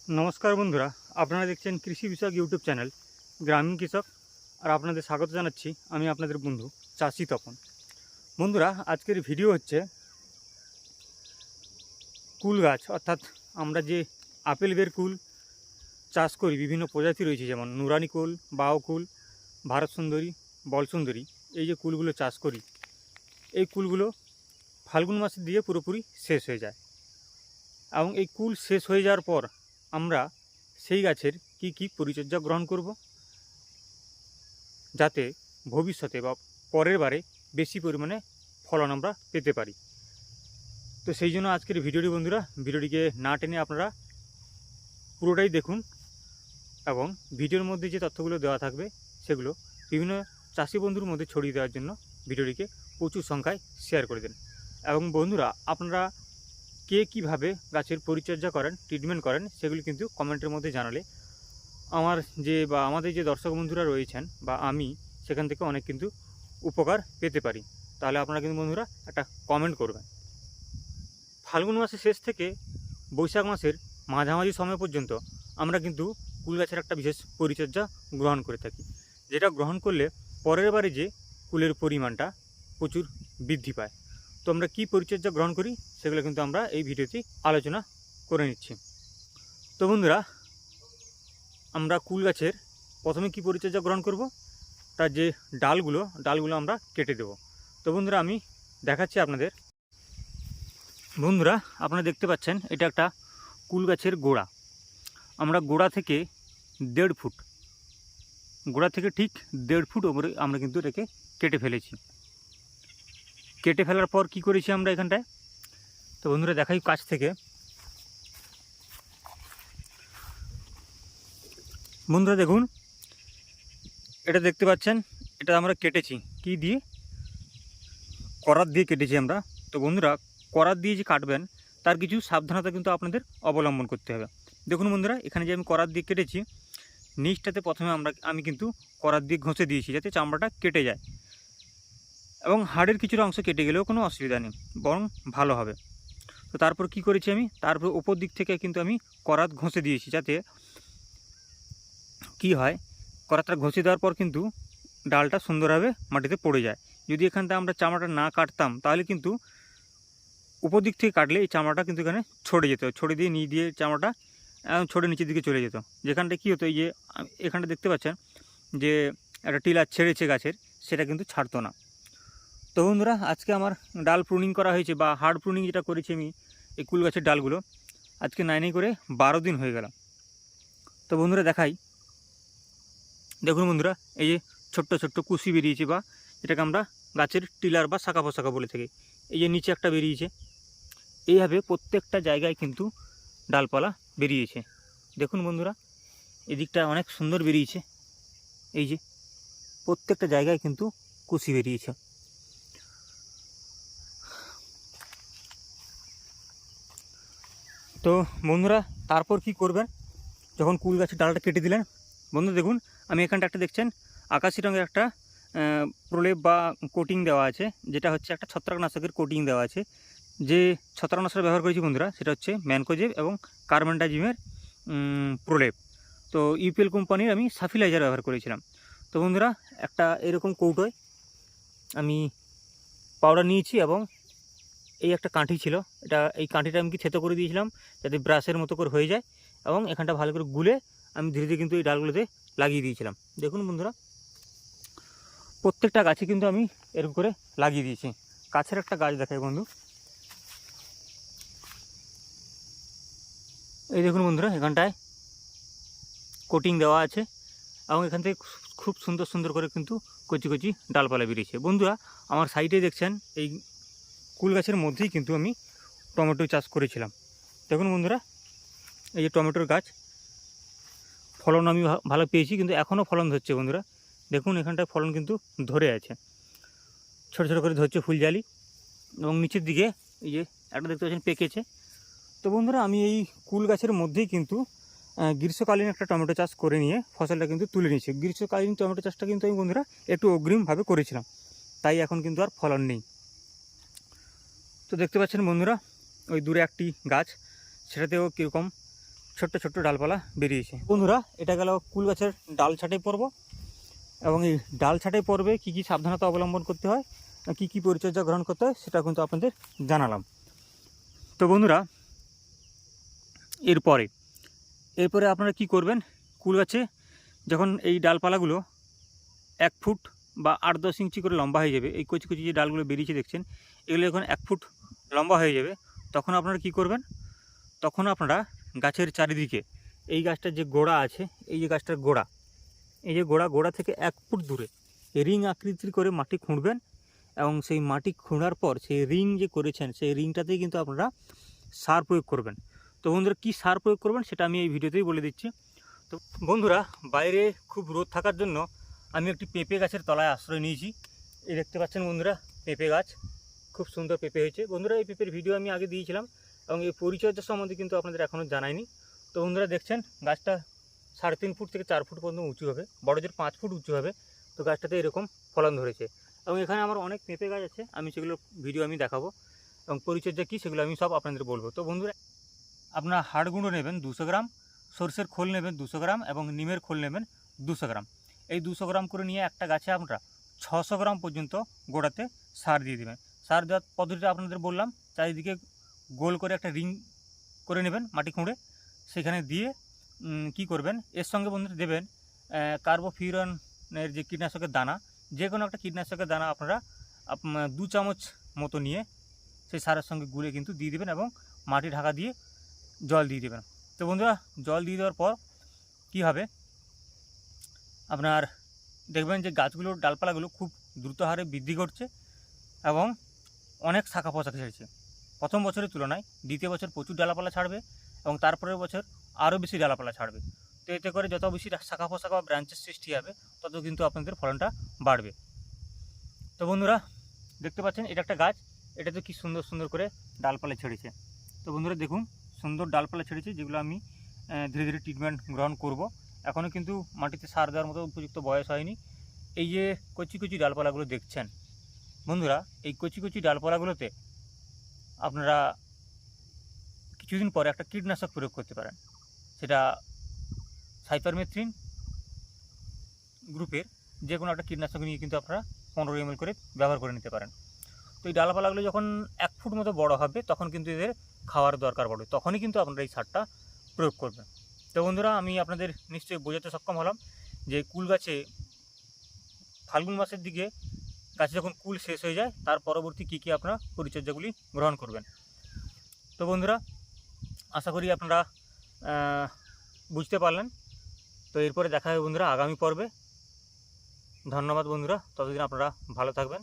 নমস্কার বন্ধুরা, আপনারা দেখছেন কৃষি বিষয়ক ইউটিউব চ্যানেল গ্রামীণ কৃষক। আর আপনাদের স্বাগত জানাচ্ছি আমি আপনাদের বন্ধু চাষি তপন। বন্ধুরা, আজকের ভিডিও হচ্ছে কুল গাছ, অর্থাৎ আমরা যে আপেল বের কুল চাষ করি, বিভিন্ন প্রজাতি রয়েছে, যেমন নুরানি কুল, বাও কুল, ভারত সুন্দরী, বল সুন্দরী। এই যে কুলগুলো চাষ করি, এই কুলগুলো ফাল্গুন মাসের দিয়ে পুরোপুরি শেষ হয়ে যায়। এবং এই কুল শেষ হয়ে যাওয়ার পর আমরা সেই গাছের কি পরিচর্যা গ্রহণ করব, যাতে ভবিষ্যতে বা পরের বারে বেশি পরিমাণে ফলন আমরা পেতে পারি। তো সেই জন্য আজকের ভিডিওটি বন্ধুরা, ভিডিওটিকে না টেনে আপনারা পুরোটাই দেখুন এবং ভিডিওর মধ্যে যে তথ্যগুলো দেওয়া থাকবে সেগুলো বিভিন্ন চাষি বন্ধুর মধ্যে ছড়িয়ে দেওয়ার জন্য ভিডিওটিকে প্রচুর সংখ্যায় শেয়ার করে দেন। এবং বন্ধুরা, আপনারা কে কীভাবে গাছের পরিচর্যা করেন, ট্রিটমেন্ট করেন, সেগুলি কিন্তু কমেন্টের মধ্যে জানালে আমাদের যে দর্শক বন্ধুরা রয়েছেন বা আমি সেখান থেকে অনেক কিন্তু উপকার পেতে পারি। তাহলে আপনারা কিন্তু বন্ধুরা একটা কমেন্ট করবেন। ফাল্গুন মাসের শেষ থেকে বৈশাখ মাসের মাঝামাঝি সময় পর্যন্ত আমরা কিন্তু কুল গাছের একটা বিশেষ পরিচর্যা গ্রহণ করে থাকি, যেটা গ্রহণ করলে পরের বারে যে কুলের পরিমাণটা প্রচুর বৃদ্ধি পায়। তো আমরা কী পরিচর্যা গ্রহণ করি সেগুলো কিন্তু আমরা এই ভিডিওতে আলোচনা করে নিচ্ছি। তো বন্ধুরা, আমরা কুল গাছের প্রথমে কি পরিচর্যা গ্রহণ করব, তার যে ডালগুলো আমরা কেটে দেব। তো বন্ধুরা, আমি দেখাচ্ছি আপনাদের। বন্ধুরা, আপনারা দেখতে পাচ্ছেন এটা একটা কুল গাছের গোড়া। আমরা গোড়া থেকে 1.5 ফুট, গোড়া থেকে ঠিক 1.5 ফুট ওপরে আমরা কিন্তু এটাকে কেটে ফেলেছি। কেটে ফেলার পর কি করেছি আমরা এখানটায়, তো বন্ধুরা দেখাই কাছ থেকে। বন্ধুরা দেখুন, এটা দেখতে পাচ্ছেন, এটা আমরা কেটেছি কি দিয়ে, করাত দিয়ে কেটেছি আমরা। তো বন্ধুরা, করাত দিয়ে যে কাটবেন তার কিছু সাবধানতা কিন্তু আপনাদের অবলম্বন করতে হবে। দেখুন বন্ধুরা, এখানে যে আমি করাত দিয়ে কেটেছি, নিচটাতে প্রথমে আমি কিন্তু করাত দিয়ে ঘষে দিয়েছি যাতে চামড়াটা কেটে যায়, এবং হাড়ের কিছুটা অংশ কেটে গেলেও কোনো অসুবিধা নেই, বরং ভালো হবে। তো তারপর কি করেছি আমি, তারপর ওপর দিক থেকে কিন্তু আমি করাত ঘষে দিয়েছি, যাতে কি হয়, করাতটা ঘষে দেওয়ার পর কিন্তু ডালটা সুন্দরভাবে মাটিতে পড়ে যায়। যদি এখানটা আমরা চামড়াটা না কাটতাম তাহলে কিন্তু উপর দিক থেকে কাটলে এই চামড়াটা কিন্তু এখানে ছড়ে যেত, ছড়ে দিয়ে নিয়ে দিয়ে চামড়াটা ছড়ে নিচের দিকে চলে যেত। যেখানটা কী হতো, এই যে এখানটা দেখতে পাচ্ছেন যে একটা টিলা ছেড়েছে গাছের, সেটা কিন্তু ছাড়তো না। তো বন্ধুরা, আজকে আমার ডাল প্রুনিং করা হয়েছে, বা হার্ড প্রুনিং যেটা করেছি আমি এই কুল গাছের ডালগুলো, আজকে নাই করে 12 দিন হয়ে গেল। তো বন্ধুরা দেখাই, দেখুন বন্ধুরা, এই যে ছোট্ট ছোট্ট কুশি বেরিয়েছে, বা যেটাকে আমরা গাছের টিলার বা শাখা পোশাখা বলে থাকি। এই যে নিচে একটা বেরিয়েছে, এইভাবে প্রত্যেকটা জায়গায় কিন্তু ডালপালা বেরিয়েছে। দেখুন বন্ধুরা, এদিকটা অনেক সুন্দর বেরিয়েছে, এই যে প্রত্যেকটা জায়গায় কিন্তু কুশি বেরিয়েছে। তো বন্ধুরা, তারপর কি করবেন, যখন কুল গাছের ডালটা কেটে দিলেন, বন্ধু দেখুন আমি এখানটা একটা দেখছেন আকাশি রঙের একটা প্রলেপ বা কোটিং দেওয়া আছে, যেটা হচ্ছে একটা ছত্রাকনাশকের কোটিং দেওয়া আছে। যে ছত্রাকনাশক ব্যবহার করেছি বন্ধুরা, সেটা হচ্ছে ম্যানকোজেব এবং কার্বেন্ডাজিমের প্রলেপ। তো ইউপিএল কোম্পানির আমি সাফিলাইজার ব্যবহার করেছিলাম। তো বন্ধুরা, একটা এরকম কৌটোয় আমি পাউডার নিয়েছি, এবং এই একটা কাঠি ছিল, এই কাঠিটা আমি থেতো করে দিয়েছিলাম যাতে ব্রাশের মতো করে হয়ে যায়, এবং এখানটা ভালো করে গুলে আমি ধীরে ধীরে কিন্তু এই ডালগুলোতে লাগিয়ে দিয়েছিলাম। দেখুন বন্ধুরা, প্রত্যেকটা গাছে কিন্তু আমি এরকম করে লাগিয়ে দিয়েছি। কাছের একটা গাছ দেখাই বন্ধু, এই দেখুন বন্ধুরা, এখানটায় কোটিং দেওয়া আছে, এবং এখান থেকে খুব সুন্দর সুন্দর করে কিন্তু কচি কচি ডালপালা বেরিয়েছে। বন্ধুরা, আমার সাইডে দেখছেন এই কুল গাছের মধ্যেই কিন্তু আমি টমেটো চাষ করেছিলাম। দেখুন বন্ধুরা, এই যে টমেটোর গাছ, ফলন আমি ভালো পেয়েছি, কিন্তু এখনও ফলন ধরছে বন্ধুরা। দেখুন এখানটায় ফলন কিন্তু ধরে আছে, ছোটো ছোটো করে ধরছে ফুলজালি, এবং নিচের দিকে এই যে একটা দেখতে পাচ্ছেন পেকেছে। তো বন্ধুরা, আমি এই কুল গাছের মধ্যেই কিন্তু গ্রীষ্মকালীন একটা টমেটো চাষ করে নিয়ে ফসলটা কিন্তু তুলে নিয়েছি। গ্রীষ্মকালীন টমেটো চাষটা কিন্তু আমি বন্ধুরা একটু অগ্রিমভাবে করেছিলাম, তাই এখন কিন্তু আর ফলন নেই। তো দেখতে পাচ্ছেন বন্ধুরা, ওই দূরে একটি গাছ, সেটাতেও কীরকম ছোট্ট ছোট্ট ডালপালা বেরিয়েছে। বন্ধুরা, এটা গেল কুল গাছের ডাল ছাঁটাই পর্ব, এবং এই ডাল ছাঁটাই পর্বে কী কী সাবধানতা অবলম্বন করতে হয়, কী কী পরিচর্যা গ্রহণ করতে হয়, সেটা কিন্তু আপনাদের জানালাম। তো বন্ধুরা, এরপরে আপনারা কি করবেন, কুল গাছে যখন এই ডালপালাগুলো 1 ফুট বা 8-10 ইঞ্চি করে লম্বা হয়ে যাবে, এই কচি কচি যে ডালগুলো বেরিয়েছে দেখছেন, এগুলো যখন 1 ফুট লম্বা হয়ে যাবে, তখন আপনারা কি করবেন, তখন আপনারা গাছের চারিদিকে এই গাছটার যে গোড়া আছে, এই যে গাছটার গোড়া, এই যে গোড়া থেকে 1 ফুট দূরে রিং আকৃতির করে মাটি খুঁড়বেন, এবং সেই মাটি খোঁড়ার পর সেই রিং যে করেছেন, সেই রিংটাতেই কিন্তু আপনারা সার প্রয়োগ করবেন। তো বন্ধুরা, কী সার প্রয়োগ করবেন সেটা আমি এই ভিডিওতেই বলে দিচ্ছি। তো বন্ধুরা, বাইরে খুব রোদ থাকার জন্য আমি একটি পেঁপে গাছের তলায় আশ্রয় নিয়েছি। এই দেখতে পাচ্ছেন বন্ধুরা, পেঁপে গাছ, খুব সুন্দর পেঁপে হয়েছে। বন্ধুরা, এই পেঁপের ভিডিও আমি আগে দিয়েছিলাম, এবং এই পরিচর্যা সম্বন্ধে কিন্তু আপনাদের এখনও জানাইনি। তো বন্ধুরা দেখছেন, গাছটা 3.5 ফুট থেকে 4 ফুট পর্যন্ত উঁচু হবে, বড় জোর 5 ফুট উঁচু হবে। তো গাছটাতে এরকম ফলন ধরেছে, এবং এখানে আমার অনেক পেঁপে গাছ আছে, আমি সেগুলোর ভিডিও আমি দেখাবো, এবং পরিচর্যা কী সেগুলো আমি সব আপনাদের বলবো। তো বন্ধুরা, আপনার হাড় গুঁড়ো নেবেন 200 গ্রাম, সরষের খোল নেবেন 200 গ্রাম, এবং নিমের খোল নেবেন 200 গ্রাম। এই 200 গ্রাম করে নিয়ে একটা গাছে আপনারা 600 গ্রাম পর্যন্ত গোড়াতে সার দিয়ে দেবেন। সার দেওয়ার পদ্ধতিটা আপনাদের বললাম, চারিদিকে গোল করে একটা রিং করে নেবেন মাটি খুঁড়ে, সেখানে দিয়ে কি করবেন, এর সঙ্গে বন্ধুরা দেবেন কার্বোফিউরনের যে কীটনাশকের দানা, যে কোনো একটা কীটনাশকের দানা আপনারা 2 চামচ মতো নিয়ে সেই সারের সঙ্গে গুলে কিন্তু দিয়ে দেবেন, এবং মাটি ঢাকা দিয়ে জল দিয়ে দেবেন। তো বন্ধুরা, জল দিয়ে দেওয়ার পর কী হবে, আপনার দেখবেন যে গাছগুলোর ডালপালাগুলো খুব দ্রুত হারে বৃদ্ধি করছে, এবং অনেক শাখা পোশাক ছেড়েছে। প্রথম বছরের তুলনায় দ্বিতীয় বছর প্রচুর ডালাপালা ছাড়বে, এবং তারপরের বছর আরও বেশি ডালাপালা ছাড়বে। তো এতে করে যত বেশি শাখা পোশাক বা ব্রাঞ্চের সৃষ্টি হবে, তত কিন্তু আপনাদের ফলনটা বাড়বে। তো বন্ধুরা, দেখতে পাচ্ছেন এটা একটা গাছ, এটাতে কি সুন্দর সুন্দর করে ডালপালা ছেড়েছে। তো বন্ধুরা দেখুন, সুন্দর ডালপালা ছেড়েছে, যেগুলো আমি ধীরে ধীরে ট্রিটমেন্ট গ্রহণ করব। এখনও কিন্তু মাটিতে সার দেওয়ার মতো উপযুক্ত বয়স হয়নি। এই যে কচি কচি ডালপালাগুলো দেখছেন বন্ধুরা, এই কচি কচি ডালপালাগুলোতে আপনারা কিছুদিন পরে একটা কীটনাশক প্রয়োগ করতে পারেন। সেটা সাইপারমেথ্রিন গ্রুপের যে কোনো একটা কীটনাশক নিয়ে কিন্তু আপনারা 15 ml করে ব্যবহার করে নিতে পারেন। তো এই ডালপালাগুলো যখন 1 ফুট মতো বড় হবে, তখন কিন্তু এদের খাওয়ার দরকার পড়বে, তখনই কিন্তু আপনারা এই সারটা প্রয়োগ করবেন। তো বন্ধুরা, আমি আপনাদের নিশ্চয়ই বোঝাতে সক্ষম হলাম যে কুল গাছে ফাল্গুন মাসের দিকে গাছে যখন কুল শেষ হয়ে যায়, তার পরবর্তী কী কী আপনারা পরিচর্যাগুলি গ্রহণ করবেন। তো বন্ধুরা, আশা করি আপনারা বুঝতে পারলেন। তো এরপরে দেখা হবে বন্ধুরা আগামী পর্বে। ধন্যবাদ বন্ধুরা, ততদিন আপনারা ভালো থাকবেন।